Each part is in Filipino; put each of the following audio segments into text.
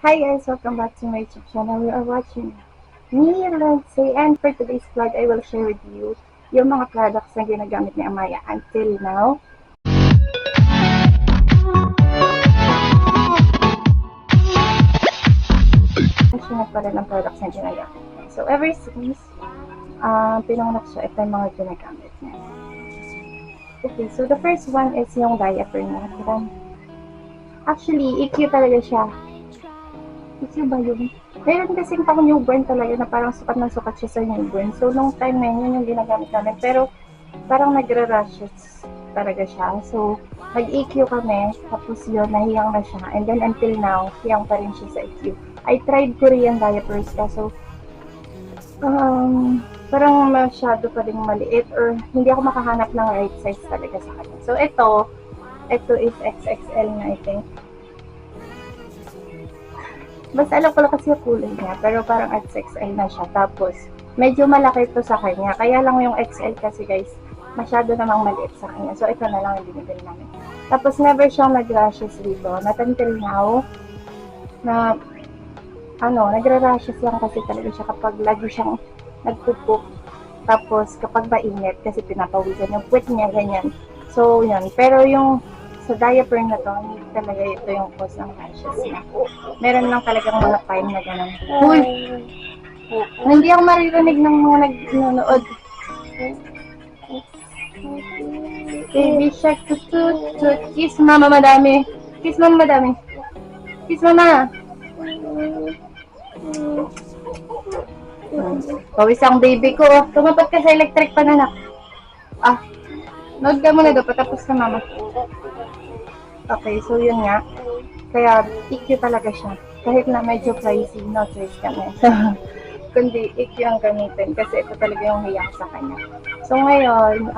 Hi guys, welcome back to my YouTube channel. We are watching me, Lindsay, and for today's vlog, I will share with you yung mga products na ginagamit ni Amaya until now. Siya pa rin ang products na ginagamit niya. So ever since, pinanganak siya, ito yung mga ginagamit niya. Okay, so the first one is yung diaper niya. Actually, EQ talaga siya. EQ ba yun? Meron kasing pang newborn talaga na parang sukat na sukat siya sa newborn. So, nung time na yun yung ginagamit namin. Pero, parang nagra-rashes talaga siya. So, nag-EQ kami. Tapos yun, nahiyang na siya. And then, until now, hiyang pa rin siya sa EQ. I tried Korean diapers kaso, parang masyado pa rin maliit or hindi ako makahanap ng right size talaga sa kanya. So, ito is XXL na I think. Basta alam ko lang kasi yung kulay niya, pero parang XXL na siya. Tapos, medyo malaki ito sa kanya. Kaya lang yung XL kasi guys, masyado namang maliit sa kanya. So, ito na lang yung binibili namin. Tapos, never siyang nag-rashes dito. Not until now, na, nagra-rashes lang kasi talaga siya kapag lagi siyang nagpupuk. Tapos, kapag mainit, kasi pinapawisan yung puwet niya, ganyan. So, yun. Pero yung sa diaper na to, hindi talaga ito yung cause ng rashes niya. Meron lang talagang mga time na gano'n. Uy! Hindi ako maririnig ng mga nanonood. Baby shark, tut. Kiss mama madami. Kiss mama madami. Kiss mama. Pawis ang baby ko. Tumapat ka sa electric pan anak. Nood ka muna daw. Patapos ka mama. Okay, so yun nga. Kaya EQ talaga siya. Kahit na medyo pricey, no choice kami. So, kundi EQ ang gamitin kasi ito talaga yung hiyak sa kanya. So ngayon,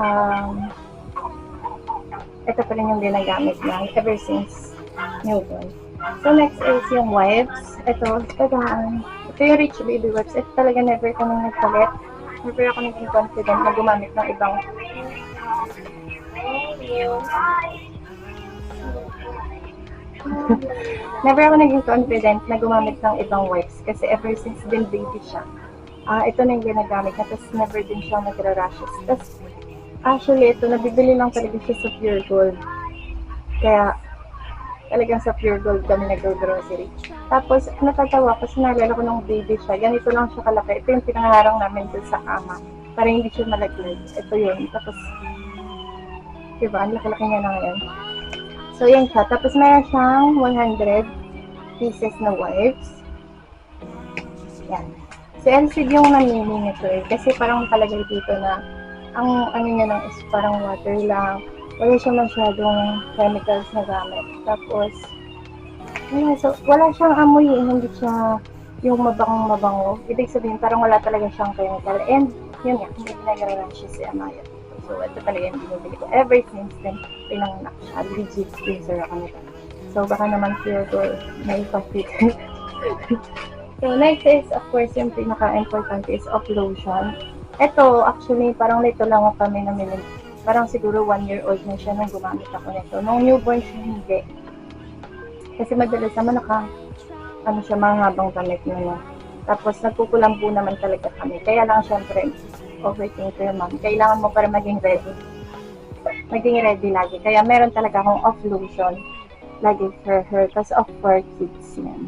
ito pa rin yung ginagamit niya ever since newborn. So next is yung wipes. Ito yung Rich Baby wipes. Ito talaga never kami nagpalit. Never ako naging confident na gumamit ng ibang never ako naging confident na gumamit ng ibang wipes kasi ever since din baby siya. Ito na yung ginagamit niya, tapos never din siya nagra-rashes. Tapos, actually, ito, nabibili lang talaga siya sa Pure Gold. Kaya, talagang sa Pure Gold kami nag-grocery. Tapos, natatawa kasi naalala ko nung baby siya, ganito lang siya kalaki. Ito yung pinangarang namin dun sa kama, para hindi siya malaglag. Ito yun. Tapos, diba, ang laki-laki niya na ngayon. So, yan siya. Tapos, meron siyang 100 pieces na wipes. Yan. Si LCD yung namili nito eh. Kasi parang palagay dito na ang ano niya lang is parang water lang. Wala siya masyadong chemicals na gamit. Tapos, so, wala siyang amoy eh. Hindi siya yung mabango. Ibig sabihin, parang wala talaga siyang chemical. And, yun nga, hindi ginagawa siya si Amaya. So, ito talaga yung binibili ko. Ever since then, pinanganak siya. Legit user ako nito. So, baka naman pure gold may coffee. So, next is, of course, yung pinaka-important is of lotion. Ito, actually, parang lito lang ako kami namili. Parang siguro 1-year-old na siya nang gumamit ako nito. Nung newborn siya, hindi. Kasi madalas naman siya, mahabang damit niya. Tapos, nagkukulambo naman talaga kami. Kaya lang, syempre, overthinker mom. Kailangan mo para maging ready. Maging ready lagi. Kaya meron talaga akong off lotion lagi for her. Tapos off for kids yan.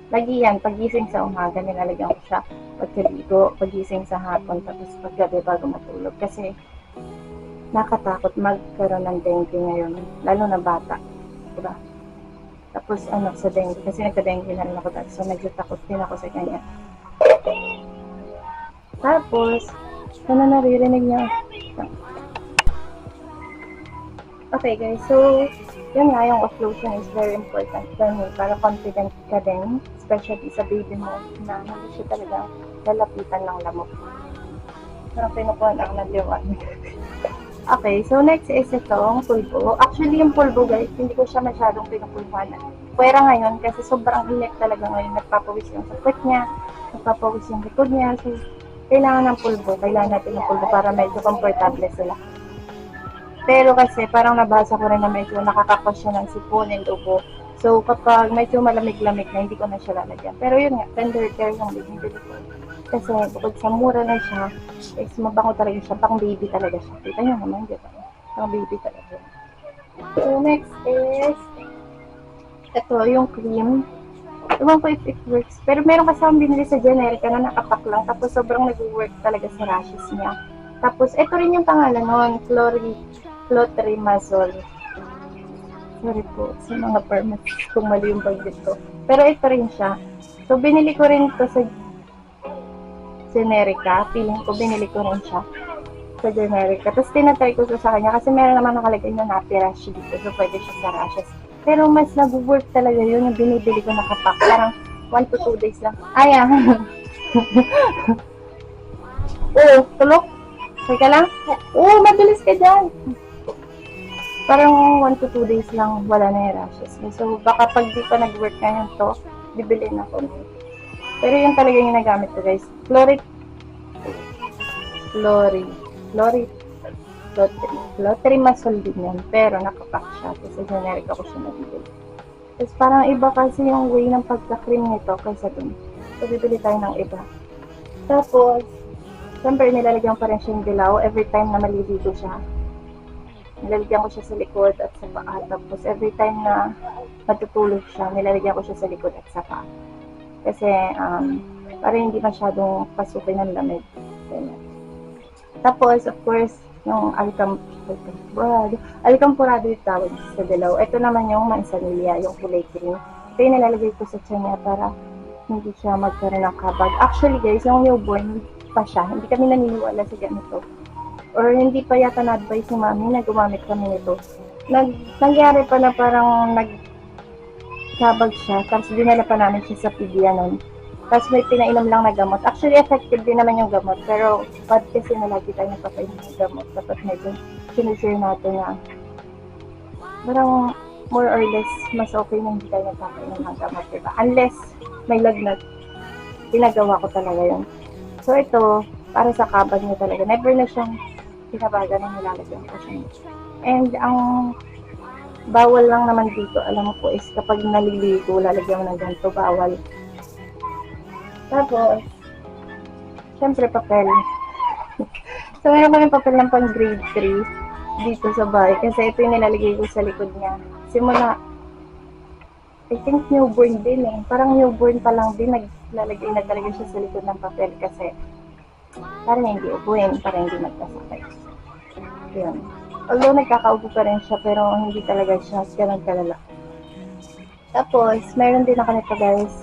Lagi yan, pagising sa umaga, nilalagyan ko siya. Pagkaligo, pagising sa hapon, tapos paggabi bago matulog. Kasi nakatakot magkaroon ng dengue ngayon, lalo na bata. Diba? Tapos sa dengue, kasi nagka-dengue na rin ako dati. So medyo takot din ako sa kanya. Tapos, naririnig niya. Okay guys, so yun nga, yung off-lotion is very important for me para confident ka din, especially sa baby mo na hindi siya talaga lalapitan ng lamok. Parang pinukuhan ako ng liwanag. Okay, so next is itong pulbo. Actually, yung pulbo guys, hindi ko siya masyadong pinupulbuhan. Pwera ngayon kasi sobrang init talaga ngayon. Nagpapawis yung sakit niya, nagpapawis yung likod niya. So, kailangan ng pulbo. Kailangan natin ng pulbo para medyo komportable sila. Pero kasi parang nabasa ko rin na medyo nakakakos siya ng sipon and ubo. So, kapag medyo malamig-lamig na, hindi ko na siya lalagyan. Pero yun nga, tender care yung binibili ko. Kasi bukod sa mura na siya, is mabango talaga siya. Pang baby talaga siya. Kita nyo naman, di ba? Pang baby talaga. So, next is, ito, yung cream. Ewan ko if it works. Pero meron kasi akong binili sa generic na nakapak lang. Tapos sobrang nag-work talaga sa rashes niya. Tapos, ito rin yung pangalan nun, Clotrimazole. Sorry po sa mga pharmacist kung mali yung banggit ko. Pero ito rin siya. So, binili ko rin ito sa Generica. Feeling ko, binili ko rin siya sa Generica. Tapos, tinatry ko sa kanya kasi meron naman nakalagay na napi-rash dito. So, pwede siya sa rashes. Pero, mas nag-work talaga yun yung binibili ko nakapak. Parang 1 to 2 days lang. Ayan. Oo, tulok. Teka lang. Oo, mabilis ka dyan. Parang 1 to 2 days lang wala na yung rashes. So, baka pag di pa nag-work ngayon to, bibilin ako. Pero yun talaga yung nagamit ko, guys. Clotrimazole din yan. Pero nakapack siya. Kasi generic ako siya nabibili. Tapos parang iba kasi yung way ng pagka-cream nito kaysa dun. So, bibili tayo ng iba. Tapos, siyempre nilalagyan pa rin siya yung dilaw every time na maliligo siya. Nilalagyan ko siya sa likod at sa paa. Tapos every time na matutulog siya, nilalagyan ko siya sa likod at sa paa. Kasi para hindi masyadong pasukin ng lamig. Tapos, of course, yung alcampurado yung tawag sa dilaw. Ito naman yung mansanilla, yung kulay green. Ito yung nilalagay ko sa tiyan niya para hindi siya magkaroon ng kabag. Actually guys, yung newborn pa siya, hindi kami naniniwala sa ganito. Or hindi pa yata na-advise ni mami na gumamit kami nito. Nangyari pa na parang nagkabag siya, tapos dinala pa namin siya sa pediya nun. Tapos may pinainom lang na gamot. Actually, effective din naman yung gamot, pero bad kasi na lagi tayo nagpapainom ng gamot. Tapos medyo sinusure natin na parang more or less, mas okay na hindi tayo nagpapainom ng gamot, diba? Unless may lagnat, ginagawa ko talaga yun. So ito, para sa kabag niya talaga. Never na siyang pinabaga na nilalagyan ko siya. And ang bawal lang naman dito, alam ko, is kapag naliligo, lalagyan mo ng ganito, bawal. Tapos, syempre papel. So, meron kami papel ng pang grade 3 dito sa bahay. Kasi ito yung nilalagay ko sa likod niya. Simula, I think newborn din eh. Parang newborn pa lang din, naglalagay na talaga siya sa likod ng papel kasi para hindi ubuin, para hindi magkasakit. Yun. Although nagkakaubo pa rin siya, pero hindi talaga siya ganun kalala. Tapos, meron din ako nito guys.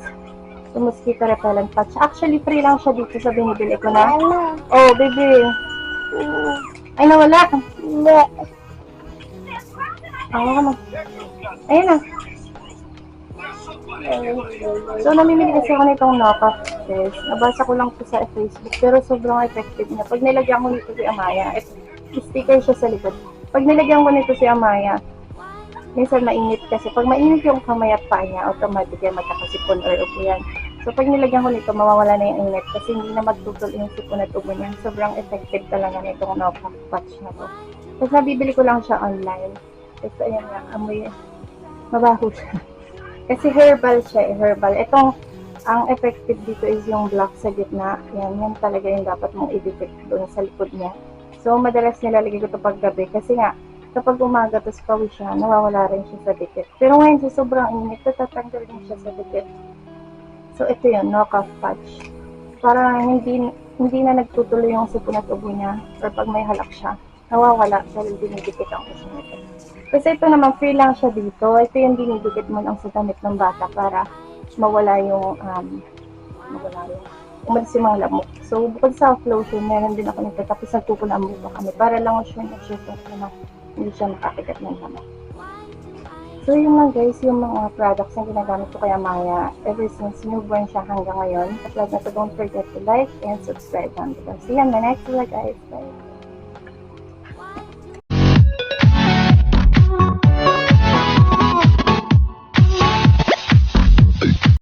Yung mosquito repellent patch. Actually, free lang siya dito sa binibili ko na. Oh, baby. Ay, nawala. Hindi. Ayun na. So, namimili kasi ako nitong knockoff guys. Nabasa ko lang po sa Facebook, pero sobrang effective niya. Pag nilagyan ko nito si Amaya, sticker siya sa likod. Pag nilagyan ko nito si Amaya, minsan mainit kasi. Pag mainit yung kamay at paa niya, automatic yan magkakasipon or upo yan. So, pag nilagyan ko nito, mawawala na yung init kasi hindi na magtutol yung sipon at ubo niya. Sobrang effective talaga nitong knockoff patch na to. Tapos, nabibili ko lang siya online. Tapos, ayan nga, amoy, mabaho siya. Kasi herbal siya, herbal. Itong, ang effective dito is yung black sa gitna. Yan talaga yung dapat mong i-detect doon sa likod niya. So, madalas nilalagay ko ito paggabi. Kasi nga, kapag umaga, tapos pawis siya, nawawala rin siya sa dikit. Pero ngayon, sa sobrang init, tatanggal din siya sa dikit. So, ito yun, knockoff patch. Para hindi na nagtutuloy yung sipon at ubo niya. Or pag may halak siya, nawawala dahil dinidikit ang uso nito. Kasi ito naman, free lang siya dito. Ito yung dinidikit mo lang sa damit ng bata para mawala yung umalis yung mga lamok. So, bukod sa lotion, meron din ako nito. Tapos nagpupulaan mo kami para lang sure na hindi siya makapigat ng lamok. So, yun lang guys, yung mga products na ginagamit ko kay Amaya ever since newborn siya hanggang ngayon. At like na to, don't forget to like and subscribe. See you on my next vlog guys. Bye!